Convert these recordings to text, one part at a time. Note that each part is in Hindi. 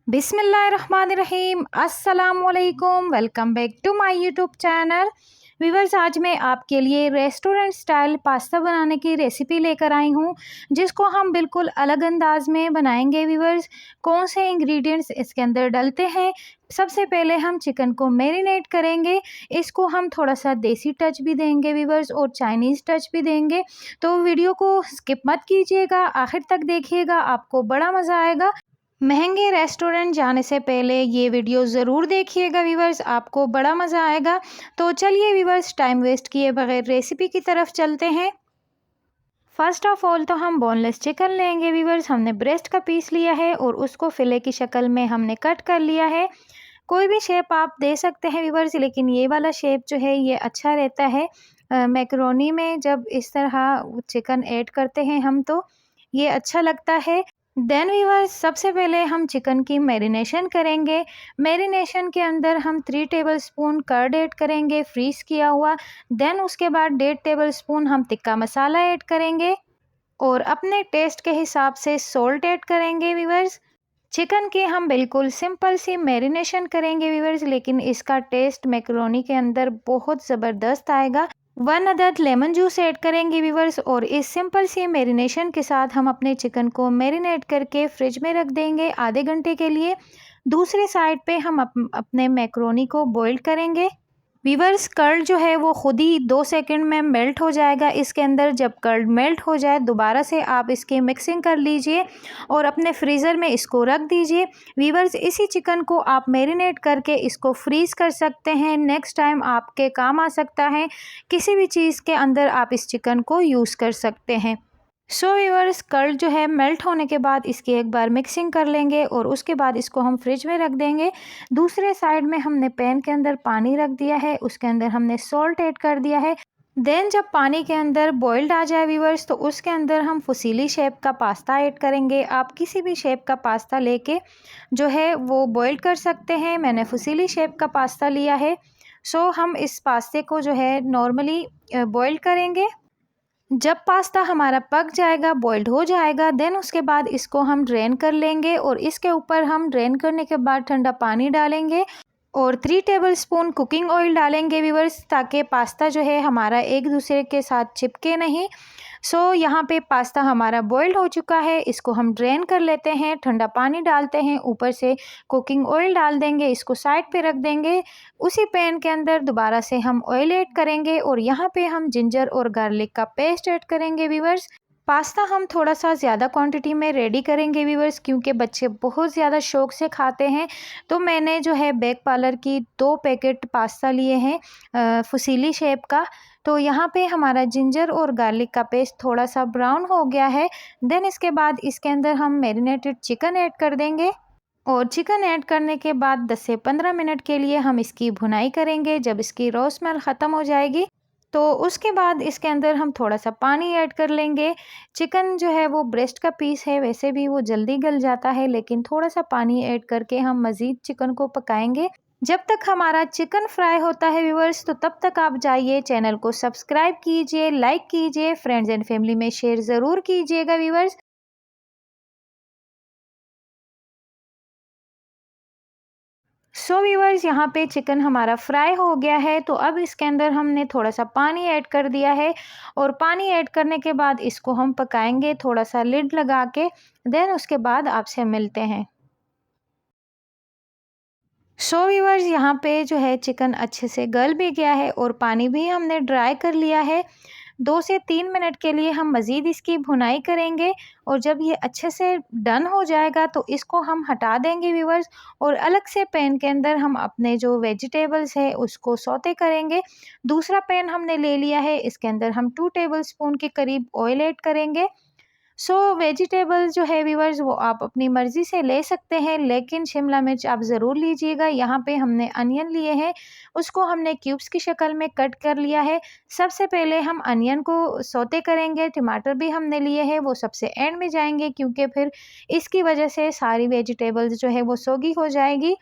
बिस्मिल्लाहिर्रहमानिर्रहीम अस्सलामुअलैकुम। Welcome back to my YouTube channel. Viewers, आज मैं आपके लिए रेस्टोरेंट स्टाइल पास्ता बनाने की रेसिपी लेकर आई हूँ, जिसको हम बिल्कुल अलग अंदाज में बनाएंगे। व्यूवर्स, कौन से इंग्रेडिएंट्स इसके अंदर डलते हैं। सबसे पहले हम चिकन को मैरिनेट करेंगे। इसको हम थोड़ा सा देसी टच भी देंगे व्यूवर्स, और चाइनीज़ टच भी देंगे। तो वीडियो को स्किप मत कीजिएगा, आखिर तक देखिएगा, आपको बड़ा मज़ा आएगा। महंगे रेस्टोरेंट जाने से पहले ये वीडियो ज़रूर देखिएगा व्यूवर्स, आपको बड़ा मज़ा आएगा। तो चलिए व्यूवर्स, टाइम वेस्ट किए बगैर रेसिपी की तरफ चलते हैं। फर्स्ट ऑफ ऑल तो हम बोनलेस चिकन लेंगे व्यूवर्स। हमने ब्रेस्ट का पीस लिया है और उसको फिले की शक्ल में हमने कट कर लिया है। कोई भी शेप आप दे सकते हैं व्यूवर्स, लेकिन ये वाला शेप जो है ये अच्छा रहता है। मैकरोनी में जब इस तरह चिकन ऐड करते हैं हम, तो ये अच्छा लगता है। देन व्यूअर्स, सबसे पहले हम चिकन की मैरिनेशन करेंगे। मैरिनेशन के अंदर हम 3 टेबलस्पून कर्ड ऐड करेंगे, फ्रीज़ किया हुआ। देन उसके बाद 1.5 टेबलस्पून हम तिक्का मसाला ऐड करेंगे और अपने टेस्ट के हिसाब से सॉल्ट ऐड करेंगे व्यूअर्स। चिकन की हम बिल्कुल सिंपल सी मैरिनेशन करेंगे व्यूअर्स, लेकिन इसका टेस्ट मैकरोनी के अंदर बहुत ज़बरदस्त आएगा। 1 अदद लेमन जूस ऐड करेंगे व्यूवर्स, और इस सिंपल सी मैरिनेशन के साथ हम अपने चिकन को मैरिनेट करके फ्रिज में रख देंगे आधे घंटे के लिए। दूसरी साइड पे हम अपने मैकरोनी को बॉईल करेंगे। व्यूवर्स, कर्ड जो है वो खुद ही 2 सेकंड में मेल्ट हो जाएगा इसके अंदर। जब कर्ड मेल्ट हो जाए, दोबारा से आप इसकी मिक्सिंग कर लीजिए और अपने फ्रीज़र में इसको रख दीजिए। व्यूवर्स, इसी चिकन को आप मैरिनेट करके इसको फ्रीज़ कर सकते हैं, नेक्स्ट टाइम आपके काम आ सकता है। किसी भी चीज़ के अंदर आप इस चिकन को यूज़ कर सकते हैं। सो व्यूअर्स, कर्ड जो है मेल्ट होने के बाद इसकी एक बार मिक्सिंग कर लेंगे और उसके बाद इसको हम फ्रिज में रख देंगे। दूसरे साइड में हमने पैन के अंदर पानी रख दिया है, उसके अंदर हमने सॉल्ट ऐड कर दिया है। देन जब पानी के अंदर बॉइल्ड आ जाए व्यूअर्स, तो उसके अंदर हम फुसीली शेप का पास्ता ऐड करेंगे। आप किसी भी शेप का पास्ता लेके जो है वो बॉइल्ड कर सकते हैं। मैंने फुसीली शेप का पास्ता लिया है। सो हम इस पास्ते को जो है नॉर्मली बॉइल्ड करेंगे। जब पास्ता हमारा पक जाएगा, बॉइल्ड हो जाएगा, देन उसके बाद इसको हम ड्रेन कर लेंगे और इसके ऊपर हम ड्रेन करने के बाद ठंडा पानी डालेंगे और 3 टेबलस्पून कुकिंग ऑयल डालेंगे व्यूवर्स, ताकि पास्ता जो है हमारा एक दूसरे के साथ चिपके नहीं। सो यहाँ पे पास्ता हमारा बॉइल्ड हो चुका है, इसको हम ड्रेन कर लेते हैं। ठंडा पानी डालते हैं, ऊपर से कुकिंग ऑयल डाल देंगे, इसको साइड पे रख देंगे। उसी पैन के अंदर दोबारा से हम ऑयल ऐड करेंगे और यहाँ पे हम जिंजर और गार्लिक का पेस्ट ऐड करेंगे व्यूवर्स। पास्ता हम थोड़ा सा ज़्यादा क्वांटिटी में रेडी करेंगे व्यूवर्स, क्योंकि बच्चे बहुत ज़्यादा शौक से खाते हैं। तो मैंने जो है बेक पार्लर की 2 पैकेट पास्ता लिए हैं फुसीली शेप का। तो यहाँ पे हमारा जिंजर और गार्लिक का पेस्ट थोड़ा सा ब्राउन हो गया है। देन इसके बाद इसके अंदर हम मैरिनेटेड चिकन ऐड कर देंगे और चिकन ऐड करने के बाद 10 से 15 मिनट के लिए हम इसकी भुनाई करेंगे। जब इसकी रॉ स्मेल ख़त्म हो जाएगी, तो उसके बाद इसके अंदर हम थोड़ा सा पानी ऐड कर लेंगे। चिकन जो है वो ब्रेस्ट का पीस है, वैसे भी वो जल्दी गल जाता है, लेकिन थोड़ा सा पानी ऐड करके हम मज़ीद चिकन को पकाएंगे जब तक हमारा चिकन फ्राई होता है व्यूवर्स। तो तब तक आप जाइए, चैनल को सब्सक्राइब कीजिए, लाइक कीजिए, फ्रेंड्स एंड फैमिली में शेयर ज़रूर कीजिएगा व्यूवर्स। सो व्यूअर्स, यहाँ पे चिकन हमारा फ्राई हो गया है। तो अब इसके अंदर हमने थोड़ा सा पानी ऐड कर दिया है और पानी ऐड करने के बाद इसको हम पकाएंगे थोड़ा सा लिड लगा के। देन उसके बाद आपसे मिलते हैं। सो व्यूअर्स, यहाँ पे जो है चिकन अच्छे से गल भी गया है और पानी भी हमने ड्राई कर लिया है। 2 से 3 मिनट के लिए हम मज़ीद इसकी भुनाई करेंगे और जब ये अच्छे से डन हो जाएगा तो इसको हम हटा देंगे व्यूवर्स, और अलग से पैन के अंदर हम अपने जो वेजिटेबल्स है उसको सौते करेंगे। दूसरा पैन हमने ले लिया है, इसके अंदर हम 2 टेबलस्पून के करीब ऑयल ऐड करेंगे। सो वेजिटेबल्स जो है व्यूअर्स वो आप अपनी मर्ज़ी से ले सकते हैं, लेकिन शिमला मिर्च आप ज़रूर लीजिएगा। यहाँ पे हमने अनियन लिए हैं, उसको हमने क्यूब्स की शक्ल में कट कर लिया है। सबसे पहले हम अनियन को सौते करेंगे। टमाटर भी हमने लिए हैं, वो सबसे एंड में जाएंगे, क्योंकि फिर इसकी वजह से सारी वेजिटेबल्स जो है वो सोगी हो जाएगी।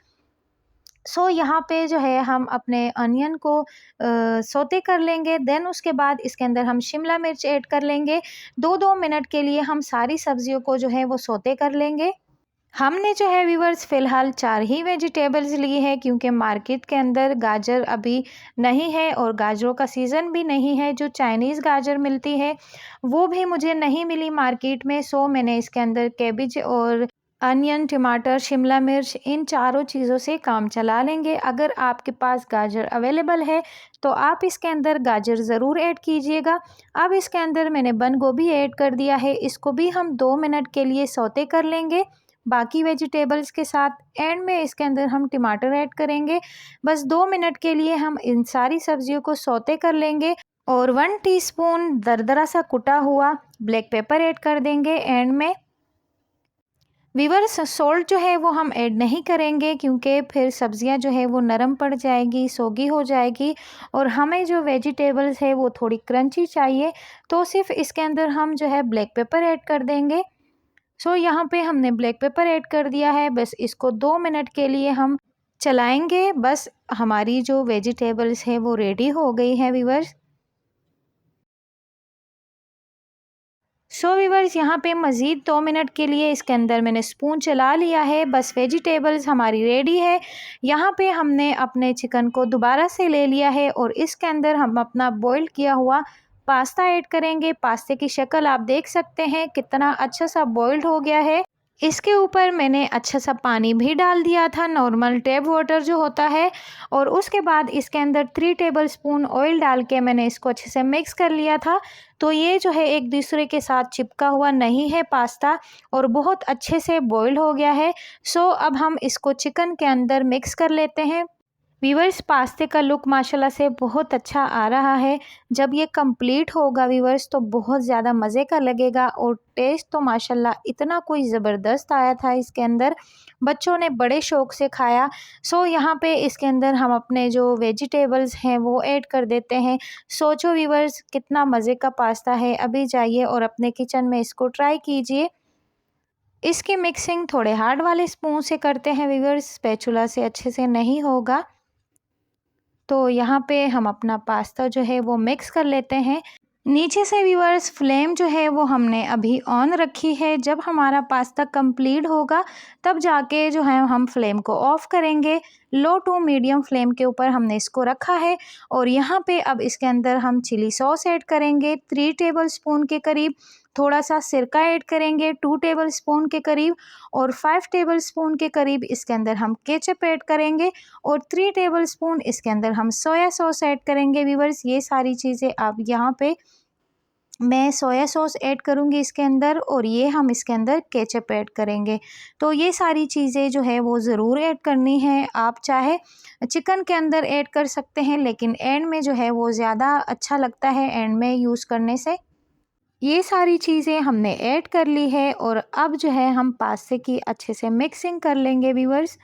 सो यहाँ पे जो है हम अपने अनियन को सौते कर लेंगे। देन उसके बाद इसके अंदर हम शिमला मिर्च ऐड कर लेंगे। 2-2 मिनट के लिए हम सारी सब्जियों को जो है वो सौते कर लेंगे। हमने जो है व्यूअर्स फ़िलहाल 4 ही वेजिटेबल्स लिए हैं, क्योंकि मार्केट के अंदर गाजर अभी नहीं है और गाजरों का सीज़न भी नहीं है। जो चाइनीज़ गाजर मिलती है वो भी मुझे नहीं मिली मार्केट में। सो मैंने इसके अंदर कैबेज और अनियन, टमाटर, शिमला मिर्च, इन चारों चीज़ों से काम चला लेंगे। अगर आपके पास गाजर अवेलेबल है तो आप इसके अंदर गाजर ज़रूर ऐड कीजिएगा। अब इसके अंदर मैंने बंद गोभी ऐड कर दिया है। इसको भी हम 2 मिनट के लिए सौते कर लेंगे बाकी वेजिटेबल्स के साथ। एंड में इसके अंदर हम टमाटर ऐड करेंगे। बस 2 मिनट के लिए हम इन सारी सब्जियों को सौते कर लेंगे और 1 टीस्पून दरदरा सा कुटा हुआ ब्लैक पेपर ऐड कर देंगे एंड में। वीवर्स, सॉल्ट जो है वो हम ऐड नहीं करेंगे, क्योंकि फिर सब्जियां जो है वो नरम पड़ जाएगी, सोगी हो जाएगी और हमें जो वेजिटेबल्स है वो थोड़ी क्रंची चाहिए। तो सिर्फ इसके अंदर हम जो है ब्लैक पेपर ऐड कर देंगे। सो यहाँ पे हमने ब्लैक पेपर ऐड कर दिया है। बस इसको 2 मिनट के लिए हम चलाएंगे। बस हमारी जो वेजिटेबल्स है वो रेडी हो गई है व्यूअर्स। सो व्यूअर्स, यहाँ पे मज़ीद 2 मिनट के लिए इसके अंदर मैंने स्पून चला लिया है। बस वेजिटेबल्स हमारी रेडी है। यहाँ पे हमने अपने चिकन को दोबारा से ले लिया है और इसके अंदर हम अपना बॉइल्ड किया हुआ पास्ता ऐड करेंगे। पास्ते की शक्ल आप देख सकते हैं कितना अच्छा सा बॉइल्ड हो गया है। इसके ऊपर मैंने अच्छा सा पानी भी डाल दिया था, नॉर्मल टैप वाटर जो होता है, और उसके बाद इसके अंदर 3 टेबलस्पून ऑयल डाल के मैंने इसको अच्छे से मिक्स कर लिया था। तो ये जो है एक दूसरे के साथ चिपका हुआ नहीं है पास्ता और बहुत अच्छे से बॉइल्ड हो गया है। सो अब हम इसको चिकन के अंदर मिक्स कर लेते हैं। वीवर्स, पास्ते का लुक माशाल्लाह से बहुत अच्छा आ रहा है। जब ये कंप्लीट होगा वीवर्स तो बहुत ज़्यादा मज़े का लगेगा और टेस्ट तो माशाल्लाह इतना कोई ज़बरदस्त आया था इसके अंदर। बच्चों ने बड़े शौक़ से खाया। सो यहाँ पे इसके अंदर हम अपने जो वेजिटेबल्स हैं वो ऐड कर देते हैं। सोचो वीवर्स, कितना मज़े का पास्ता है। अभी जाइए और अपने किचन में इसको ट्राई कीजिए। इसकी मिक्सिंग थोड़े हार्ड वाले स्पून से करते हैं वीवर्स, स्पैचुला से अच्छे से नहीं होगा। तो यहाँ पे हम अपना पास्ता जो है वो मिक्स कर लेते हैं। नीचे से व्यूअर्स फ्लेम जो है वो हमने अभी ऑन रखी है। जब हमारा पास्ता कंप्लीट होगा तब जाके जो है हम फ्लेम को ऑफ़ करेंगे। लो टू मीडियम फ्लेम के ऊपर हमने इसको रखा है और यहाँ पे अब इसके अंदर हम चिली सॉस ऐड करेंगे 3 टेबलस्पून के करीब। थोड़ा सा सिरका ऐड करेंगे 2 टेबलस्पून के करीब और 5 टेबलस्पून के करीब इसके अंदर हम केचप ऐड करेंगे और 3 टेबलस्पून इसके अंदर हम सोया सॉस ऐड करेंगे। व्यूअर्स, ये सारी चीज़ें आप यहाँ पे मैं सोया सॉस ऐड करूँगी इसके अंदर और ये हम इसके अंदर केचप ऐड करेंगे। तो ये सारी चीज़ें जो है वो ज़रूर ऐड करनी है। आप चाहे चिकन के अंदर ऐड कर सकते हैं, लेकिन एंड में जो है वो ज़्यादा अच्छा लगता है एंड में यूज़ करने से। ये सारी चीज़ें हमने ऐड कर ली है और अब जो है हम पास्ते की अच्छे से मिक्सिंग कर लेंगे व्यूअर्स।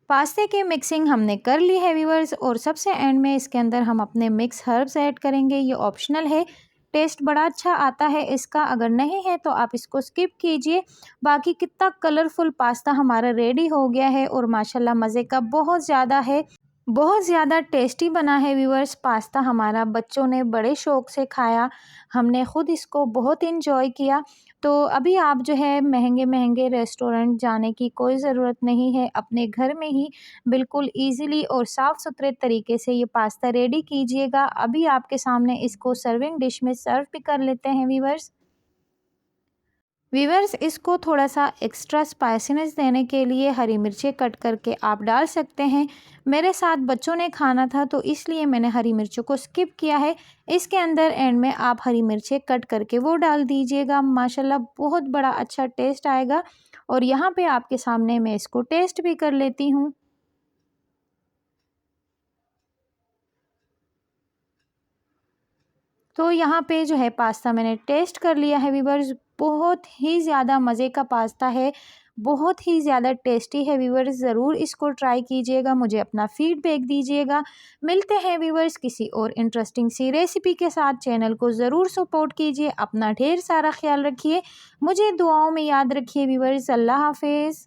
पास्ते की मिक्सिंग हमने कर ली है व्यूअर्स और सबसे एंड में इसके अंदर हम अपने मिक्स हर्ब्स ऐड करेंगे। ये ऑप्शनल है, टेस्ट बड़ा अच्छा आता है इसका। अगर नहीं है तो आप इसको स्किप कीजिए। बाकी कितना कलरफुल पास्ता हमारा रेडी हो गया है और माशाल्लाह मज़े का बहुत ज़्यादा है, बहुत ज़्यादा टेस्टी बना है व्यूअर्स। पास्ता हमारा बच्चों ने बड़े शौक़ से खाया, हमने ख़ुद इसको बहुत इंजॉय किया। तो अभी आप जो है महंगे महंगे रेस्टोरेंट जाने की कोई ज़रूरत नहीं है। अपने घर में ही बिल्कुल ईज़िली और साफ़ सुथरे तरीके से ये पास्ता रेडी कीजिएगा। अभी आपके सामने इसको सर्विंग डिश में सर्व भी कर लेते हैं व्यूअर्स। इसको थोड़ा सा एक्स्ट्रा स्पाइसीनेस देने के लिए हरी मिर्चें कट करके आप डाल सकते हैं। मेरे साथ बच्चों ने खाना था तो इसलिए मैंने हरी मिर्चों को स्किप किया है। इसके अंदर एंड में आप हरी मिर्चें कट करके वो डाल दीजिएगा। माशाल्लाह बहुत बड़ा अच्छा टेस्ट आएगा। और यहाँ पे आपके सामने मैं इसको टेस्ट भी कर लेती हूँ। तो यहाँ पे जो है पास्ता मैंने टेस्ट कर लिया है व्यूअर्स। बहुत ही ज़्यादा मज़े का पास्ता है, बहुत ही ज़्यादा टेस्टी है व्यूअर्स। ज़रूर इसको ट्राई कीजिएगा, मुझे अपना फीडबैक दीजिएगा। मिलते हैं व्यूअर्स किसी और इंटरेस्टिंग सी रेसिपी के साथ। चैनल को ज़रूर सपोर्ट कीजिए। अपना ढेर सारा ख्याल रखिए, मुझे दुआओं में याद रखिए व्यूअर्स। अल्लाह हाफिज़।